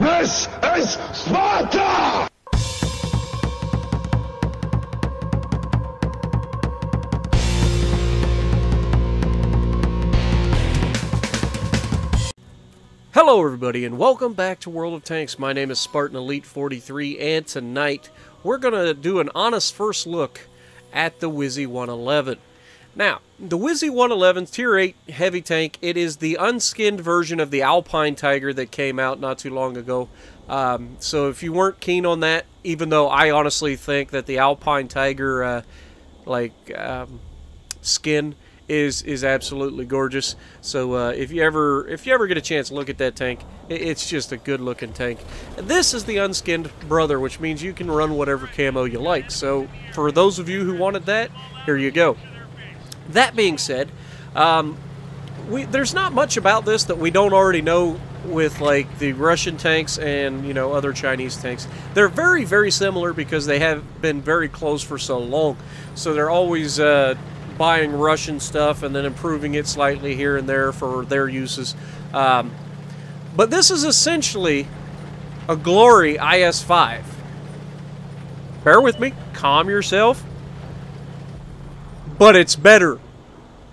This is Sparta! Hello everybody and welcome back to World of Tanks. My name is Spartan Elite 43 and tonight we're going to do an honest first look at the Wizzy 111. Now, the Wizzy 111 Tier 8 heavy tank, it is the unskinned version of the Alpine Tiger that came out not too long ago. So if you weren't keen on that, even though I honestly think that the Alpine Tiger skin is absolutely gorgeous. So if you ever get a chance to look at that tank, it's just a good looking tank. This is the unskinned brother, which means you can run whatever camo you like. So for those of you who wanted that, here you go. That being said, there's not much about this that we don't already know with like the Russian tanks and, you know, other Chinese tanks. They're very, very similar because they have been very close for so long. So they're always buying Russian stuff and then improving it slightly here and there for their uses. But this is essentially a Glory IS-5. Bear with me, calm yourself. But it's better,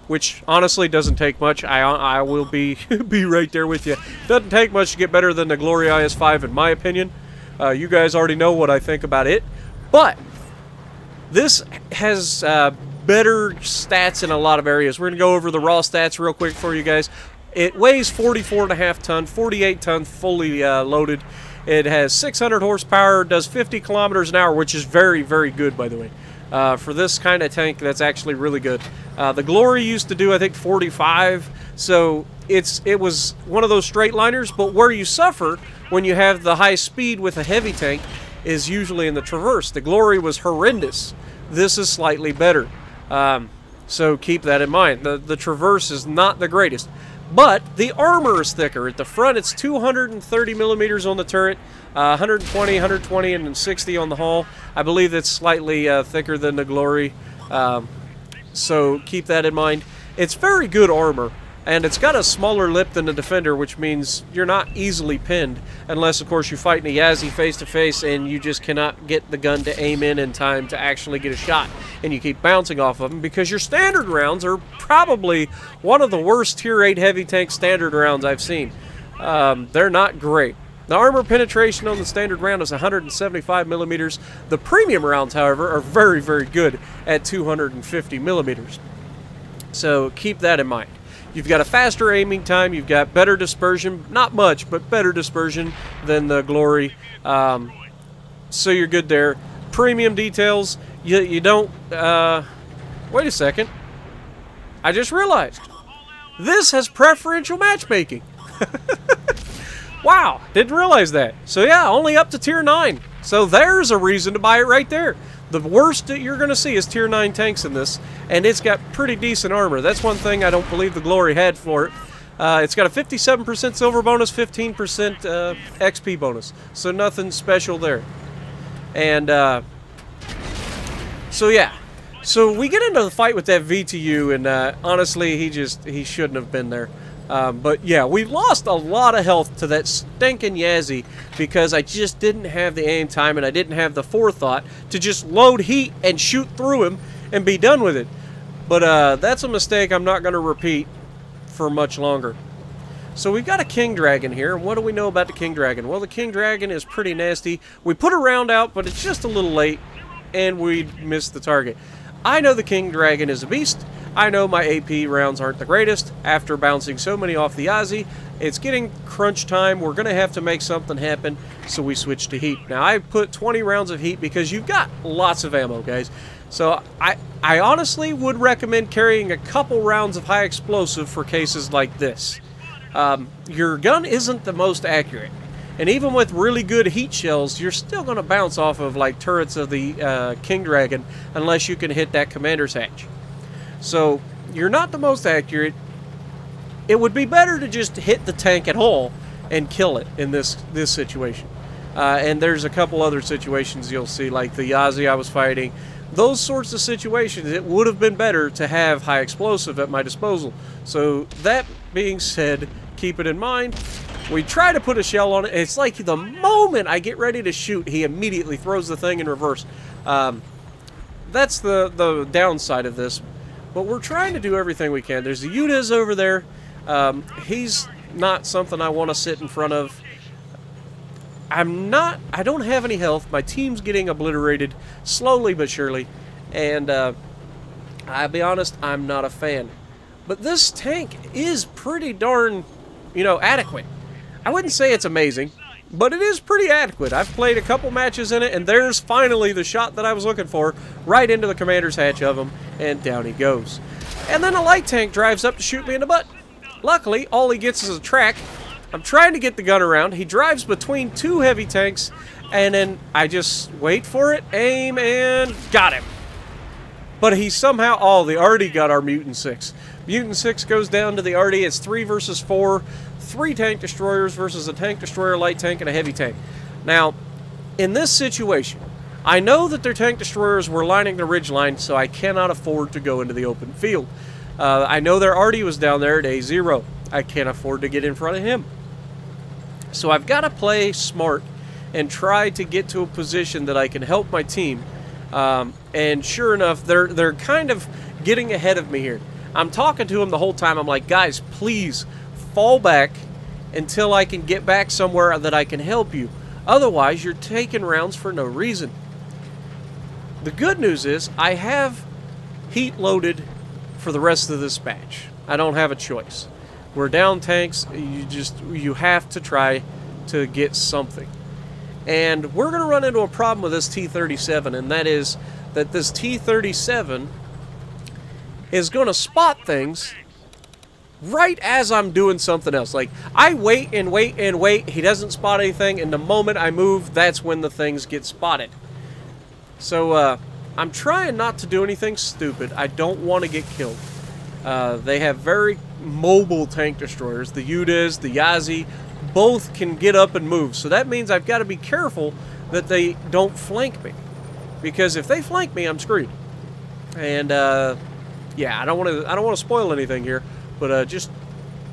which honestly doesn't take much. I will be be right there with you. Doesn't take much to get better than the Glory IS-5 in my opinion. You guys already know what I think about it. But this has better stats in a lot of areas. We're going to go over the raw stats real quick for you guys. It weighs 44.5 ton, 48 ton fully loaded. It has 600 horsepower, does 50 kilometers an hour, which is very, very good, by the way. For this kind of tank, that's actually really good. The Glory used to do, I think, 45, so it was one of those straight liners, but where you suffer when you have the high speed with a heavy tank is usually in the traverse. The Glory was horrendous. This is slightly better. So keep that in mind. The traverse is not the greatest. But the armor is thicker. At the front, it's 230 millimeters on the turret, 120, 120, and 60 on the hull. I believe it's slightly thicker than the Glory. So keep that in mind. It's very good armor. And it's got a smaller lip than the Defender, which means you're not easily pinned. Unless, of course, you're fighting a Yazzie face-to-face and you just cannot get the gun to aim in time to actually get a shot. And you keep bouncing off of them because your standard rounds are probably one of the worst Tier 8 heavy tank standard rounds I've seen. They're not great. The armor penetration on the standard round is 175 millimeters. The premium rounds, however, are very, very good at 250 millimeters. So keep that in mind. You've got a faster aiming time, you've got better dispersion, not much, but better dispersion than the Glory, so you're good there. Premium details, you don't, wait a second, I just realized, this has preferential matchmaking. Wow, didn't realize that. So yeah, only up to Tier 9, so there's a reason to buy it right there. The worst that you're going to see is Tier 9 tanks in this, and it's got pretty decent armor. That's one thing I don't believe the Glory had for it. It's got a 57% silver bonus, 15% XP bonus, so nothing special there. And so yeah, so we get into the fight with that VTU, and honestly, he shouldn't have been there. But yeah, we lost a lot of health to that stinking Yazzie because I just didn't have the aim time and I didn't have the forethought to just load heat and shoot through him and be done with it. But that's a mistake I'm not going to repeat for much longer. So we've got a King Dragon here. What do we know about the King Dragon? Well, the King Dragon is pretty nasty. We put a round out, but it's just a little late and we missed the target. I know the King Dragon is a beast. I know my AP rounds aren't the greatest. After bouncing so many off the Yazzie, it's getting crunch time. We're going to have to make something happen, so we switch to heat. Now, I put 20 rounds of heat because you've got lots of ammo, guys. So I honestly would recommend carrying a couple rounds of high explosive for cases like this. Your gun isn't the most accurate. And even with really good heat shells, you're still going to bounce off of like turrets of the King Dragon unless you can hit that commander's hatch. So you're not the most accurate. It would be better to just hit the tank at all and kill it in this situation. And there's a couple other situations you'll see, like the Yazzie I was fighting. Those sorts of situations, it would have been better to have high explosive at my disposal. So that being said, keep it in mind. We try to put a shell on it. It's like the moment I get ready to shoot, he immediately throws the thing in reverse. That's the downside of this. But we're trying to do everything we can. There's the Udiz over there. He's not something I want to sit in front of. I don't have any health. My team's getting obliterated slowly but surely. And I'll be honest, I'm not a fan. But this tank is pretty darn, adequate. I wouldn't say it's amazing, but it is pretty adequate. I've played a couple matches in it, and there's finally the shot that I was looking for, right into the commander's hatch of him, and down he goes. And then a light tank drives up to shoot me in the butt. Luckily, all he gets is a track. I'm trying to get the gun around. He drives between two heavy tanks, and then I just wait for it, aim, and got him. But he somehow... Oh, the Arty got our Mutant 6. Mutant 6 goes down to the Arty. It's 3 versus 4. 3 tank destroyers versus a tank destroyer, light tank, and a heavy tank. Now, in this situation, I know that their tank destroyers were lining the ridge line, so I cannot afford to go into the open field. I know their Arty was down there at A0. I can't afford to get in front of him. So I've got to play smart and try to get to a position that I can help my team. And sure enough, they're kind of getting ahead of me here. I'm talking to them the whole time. I'm like, guys, please fall back until I can get back somewhere that I can help you. Otherwise, you're taking rounds for no reason. The good news is I have heat loaded for the rest of this match. I don't have a choice. We're down tanks. You have to try to get something. And we're going to run into a problem with this T-37, and that is that this T-37 is going to spot things right as I'm doing something else. Like, I wait and wait and wait. He doesn't spot anything, and the moment I move, that's when the things get spotted. So, I'm trying not to do anything stupid. I don't want to get killed. They have very mobile tank destroyers. The Udiz, the Yazi, both can get up and move. So that means I've got to be careful that they don't flank me. Because if they flank me, I'm screwed. And, yeah, I don't want to spoil anything here. But just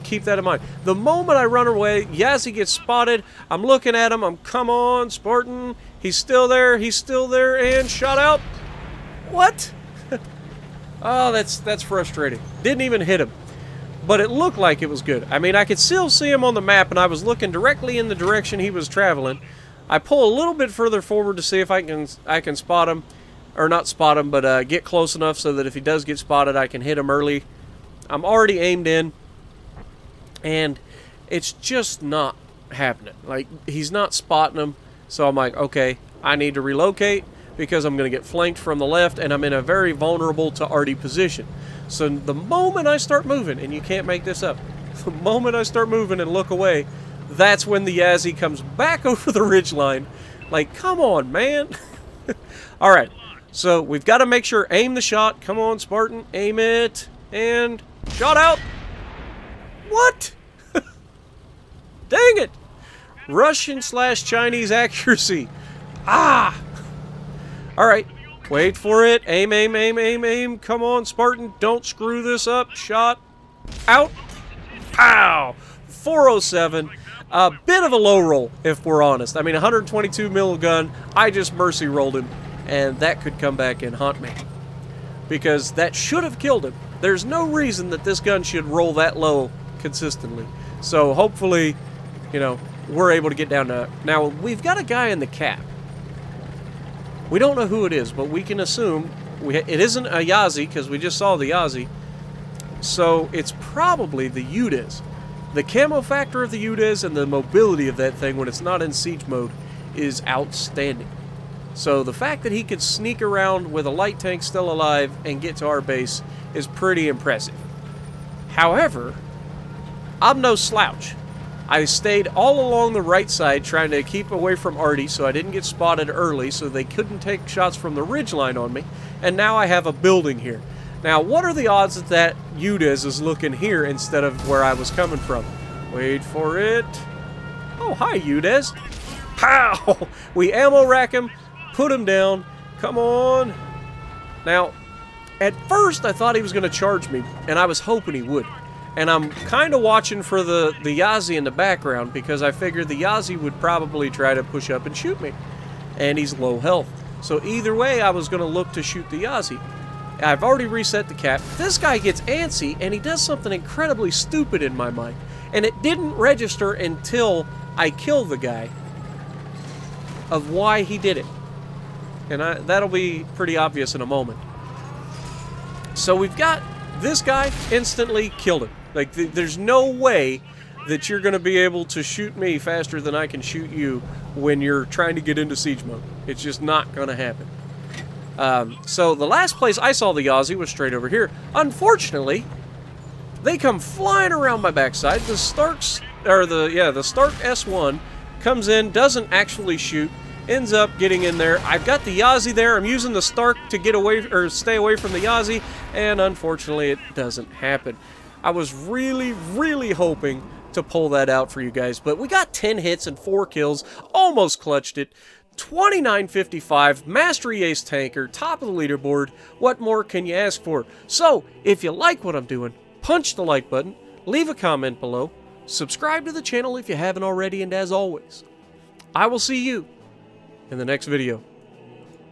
keep that in mind. The moment I run away, Yazi gets spotted. I'm looking at him. Come on, Spartan. He's still there. He's still there. And shot out. What? Oh, that's frustrating. Didn't even hit him. But it looked like it was good. I mean, I could still see him on the map, and I was looking directly in the direction he was traveling. I pull a little bit further forward to see if I can spot him. Or not spot him, but get close enough so that if he does get spotted, I can hit him early. I'm already aimed in. And it's just not happening. Like, he's not spotting him. So I'm like, okay, I need to relocate because I'm going to get flanked from the left, and I'm in a very vulnerable to Arty position. So the moment I start moving, and you can't make this up, the moment I start moving and look away, that's when the Yazi comes back over the ridgeline. Like, come on, man. Alright, so we've got to make sure, aim the shot. Come on, Spartan, aim it, and shot out. What? Dang it. Russian/Chinese accuracy. Ah! Alright, wait for it. Aim, aim, aim, aim, aim. Come on, Spartan. Don't screw this up. Shot. Out. Pow! 407. A bit of a low roll, if we're honest. I mean, 122 mil gun. I just mercy rolled him. And that could come back and haunt me. Because that should have killed him. There's no reason that this gun should roll that low consistently. So, hopefully, we're able to get down to... Now, we've got a guy in the cap. We don't know who it is, but we can assume it isn't a Yazi, because we just saw the Yazi. So it's probably the Udiz. The camo factor of the Udiz and the mobility of that thing when it's not in siege mode is outstanding. So the fact that he could sneak around with a light tank still alive and get to our base is pretty impressive. However, I'm no slouch. I stayed all along the right side trying to keep away from Arty so I didn't get spotted early so they couldn't take shots from the ridgeline on me. And now I have a building here. Now, what are the odds that that Udiz is looking here instead of where I was coming from? Wait for it. Oh, hi, Udiz. Pow! We ammo rack him, put him down. Come on. Now, at first I thought he was going to charge me, and I was hoping he would. And I'm kind of watching for the Yazi in the background because I figured the Yazi would probably try to push up and shoot me. And he's low health. So either way, I was going to look to shoot the Yazi. I've already reset the cap. This guy gets antsy, and he does something incredibly stupid in my mind. And it didn't register until I kill the guy of why he did it. And that'll be pretty obvious in a moment. So we've got this guy instantly killed him. Like, there's no way that you're going to be able to shoot me faster than I can shoot you when you're trying to get into siege mode. It's just not going to happen. So the last place I saw the Yazi was straight over here. Unfortunately, they come flying around my backside. The Stark S1 comes in, doesn't actually shoot, ends up getting in there. I've got the Yazi there. I'm using the Stark to get away or stay away from the Yazi, and unfortunately, it doesn't happen. I was really, really hoping to pull that out for you guys, but we got 10 hits and 4 kills, almost clutched it. 2955, Mastery Ace Tanker, top of the leaderboard. What more can you ask for? So, if you like what I'm doing, punch the like button, leave a comment below, subscribe to the channel if you haven't already, and as always, I will see you in the next video.